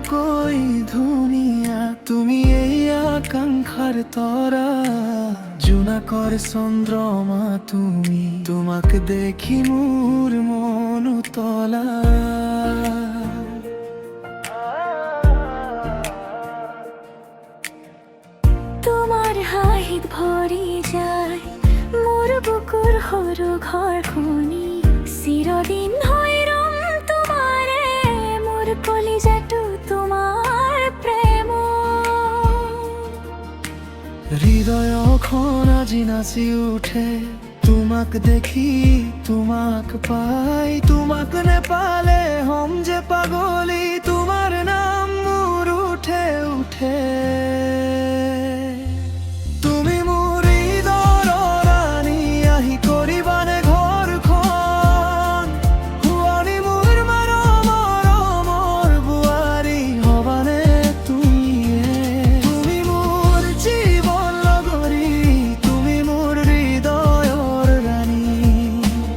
कोई दुनिया তুমি এই আকাঙ্ক্ষার তরা জুনাকর চন্দ্রমা তুমি তোমাকে দেখি মোর মন তলা তোমার হাহিত ভরি যায় মোর বুকুর হরু ঘর খুনি চিরদিন হৈরম তোমারে মোর কলিজাটো তোমার প্রেম হৃদয় খন আজি নাচি উঠে তোমাক দেখি তোমাক পাই তোমাক নে পালে হম যে পাগলি তোমার নাম মোর উঠে উঠে তুমি মোর হৃদয়ৰ ৰাণী আহি কৰিবানে ঘৰখন হুৱনি মোৰ মৰমৰ বোৱাৰী হবানে তুমি মোৰ জীৱন লগৰী তুমি মোৰ হৃদয়ৰ ৰাণী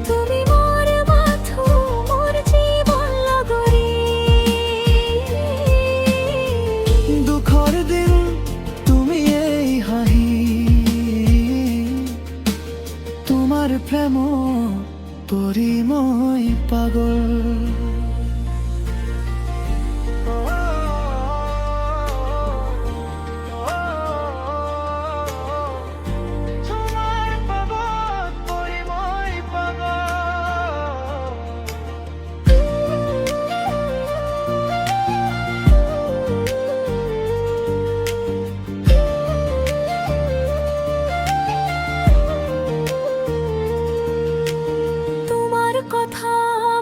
তুমি মোর মাথো মোর জীবন লগৰী দুখৰ দিন তুমি এই হাঁহি তোমাৰ প্ৰেম পৰি মই পাগল তোমাৰ পাগল পৰি মই তোমার কথা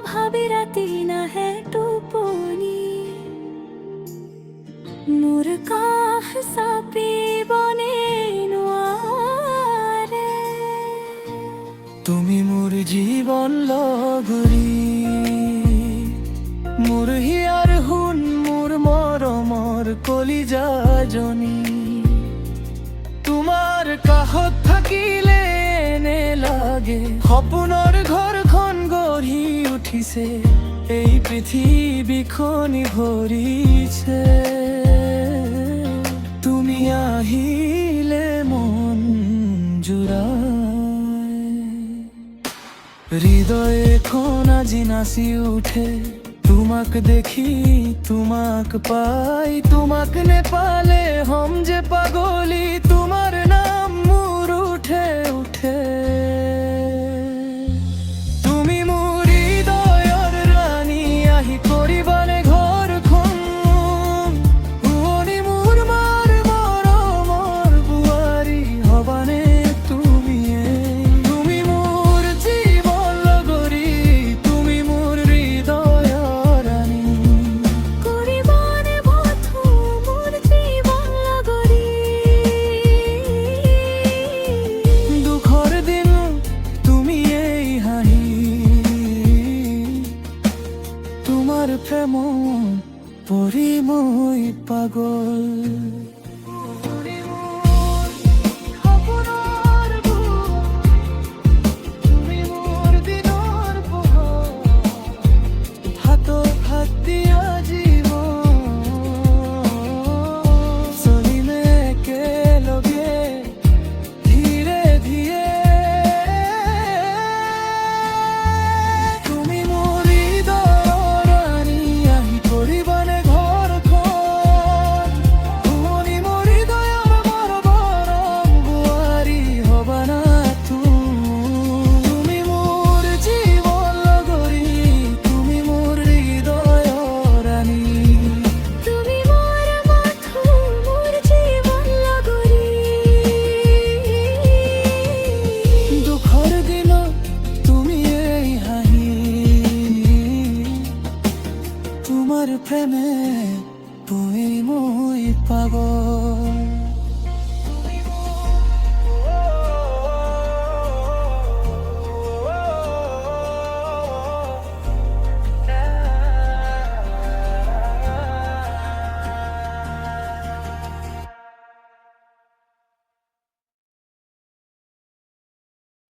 ভাবি রাতি নাহে টোপনি মোর কাষ চাপিবনে নোৱাৰে তুমি মোৰ জীৱন লগৰী মোৰ হিয়াৰ হুন মোৰ মৰমৰ কলিজাজনী তোমাৰ কাষত থাকিলে এনে লাগে সপোনৰ ঘৰখন গঢ়ি উঠিছে এই পৃথিৱীখনি ভৰিছে তুমি আহিলে মন জুৰায় হৃদয় এখন আজি নাচি উঠে তোমাক দেখি তোমাক পাই তোমাক নেপালে হম যে পাগলি